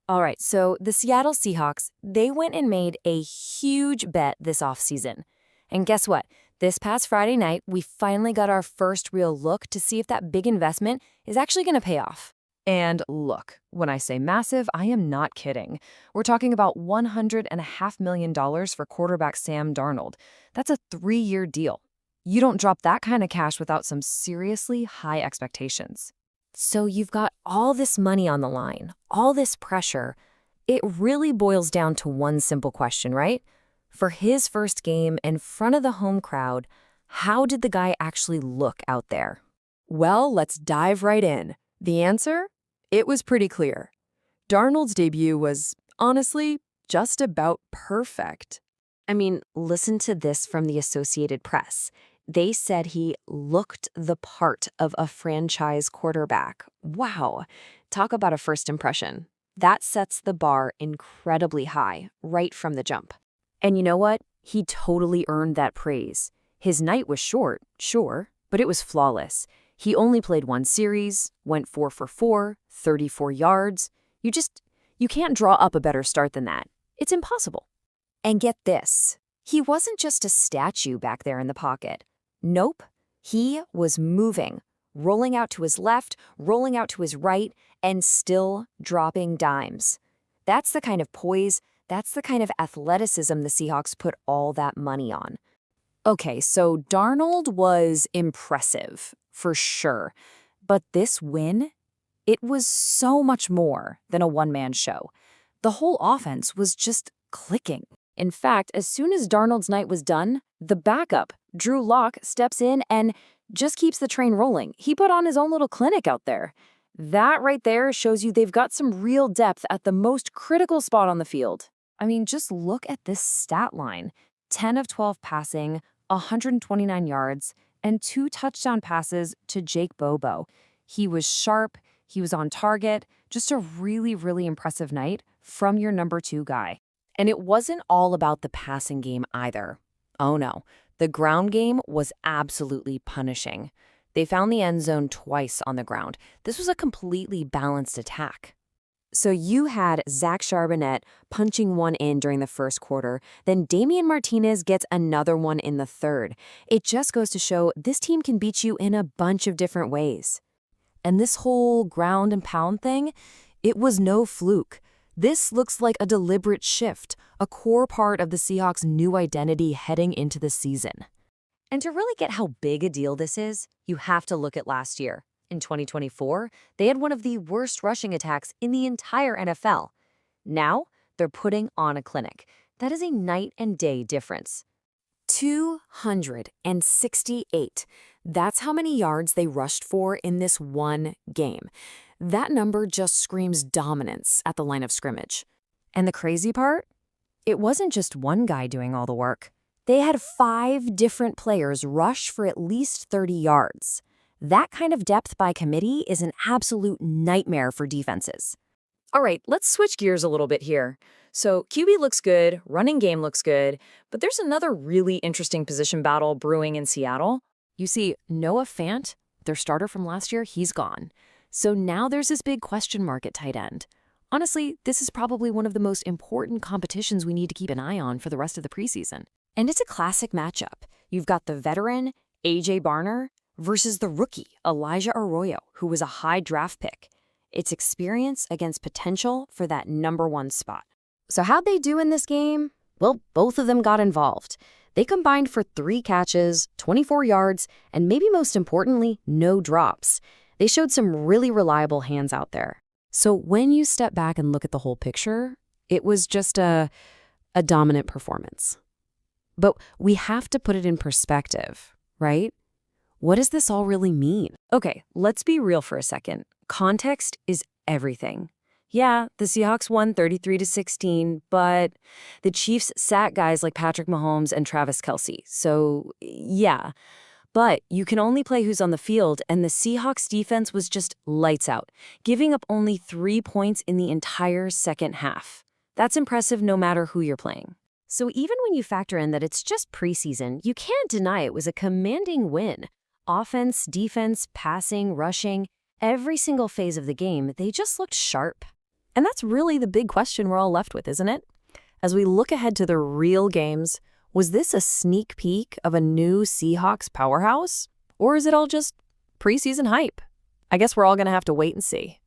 All right, so the Seattle Seahawks, they went and made a huge bet this offseason. And guess what? This past Friday night, we finally got our first real look to see if that big investment is actually going to pay off. And look, when I say massive, I am not kidding. We're talking about $100.5 million for quarterback Sam Darnold. That's a 3-year deal. You don't drop that kind of cash without some seriously high expectations. So you've got all this money on the line, all this pressure. It really boils down to one simple question, right? For his first game in front of the home crowd, how did the guy actually look out there? Well, let's dive right in. The answer? It was pretty clear. Darnold's debut was, honestly, just about perfect. I mean, listen to this from the Associated Press. They said he looked the part of a franchise quarterback. Wow. Talk about a first impression. That sets the bar incredibly high, right from the jump. And you know what? He totally earned that praise. His night was short, sure, but it was flawless. He only played one series, went 4 for 4, 34 yards. You can't draw up a better start than that. It's impossible. And get this, he wasn't just a statue back there in the pocket. Nope, he was moving, rolling out to his left, rolling out to his right, and still dropping dimes. That's the kind of poise, that's the kind of athleticism the Seahawks put all that money on. Okay, so Darnold was impressive, for sure. But this win, it was so much more than a one-man show. The whole offense was just clicking. In fact, as soon as Darnold's night was done, the backup, Drew Lock, steps in and just keeps the train rolling. He put on his own little clinic out there. That right there shows you they've got some real depth at the most critical spot on the field. I mean, just look at this stat line. 10 of 12 passing, 129 yards, and 2 touchdown passes to Jake Bobo. He was sharp, he was on target, just a really, really impressive night from your number 2 guy. And it wasn't all about the passing game either. Oh no, the ground game was absolutely punishing. They found the end zone twice on the ground. This was a completely balanced attack. So you had Zach Charbonnet punching one in during the first quarter, then Damian Martinez gets another one in the third. It just goes to show this team can beat you in a bunch of different ways. And this whole ground and pound thing, it was no fluke. This looks like a deliberate shift, a core part of the Seahawks' new identity heading into the season. And to really get how big a deal this is, you have to look at last year. In 2024, they had one of the worst rushing attacks in the entire NFL. Now, they're putting on a clinic. That is a night and day difference. 268. That's how many yards they rushed for in this one game. That number just screams dominance at the line of scrimmage. And the crazy part? It wasn't just one guy doing all the work. They had 5 different players rush for at least 30 yards. That kind of depth by committee is an absolute nightmare for defenses. All right, let's switch gears a little bit here. So QB looks good, running game looks good, but there's another really interesting position battle brewing in Seattle. You see, Noah Fant, their starter from last year, he's gone. So now there's this big question mark at tight end. Honestly, this is probably one of the most important competitions we need to keep an eye on for the rest of the preseason. And it's a classic matchup. You've got the veteran, A.J. Barner, versus the rookie, Elijah Arroyo, who was a high draft pick. It's experience against potential for that number 1 spot. So how'd they do in this game? Well, both of them got involved. They combined for 3 catches, 24 yards, and maybe most importantly, no drops. They showed some really reliable hands out there. So when you step back and look at the whole picture, it was just a dominant performance. But we have to put it in perspective, right? What does this all really mean? Okay, let's be real for a second. Context is everything. Yeah, the Seahawks won 33-16, but the Chiefs sat guys like Patrick Mahomes and Travis Kelce. So, yeah. But you can only play who's on the field, and the Seahawks defense was just lights out, giving up only 3 points in the entire second half. That's impressive no matter who you're playing. So even when you factor in that it's just preseason, you can't deny it was a commanding win. Offense, defense, passing, rushing, every single phase of the game, they just looked sharp. And that's really the big question we're all left with, isn't it? As we look ahead to the real games, was this a sneak peek of a new Seahawks powerhouse? Or is it all just preseason hype? I guess we're all going to have to wait and see.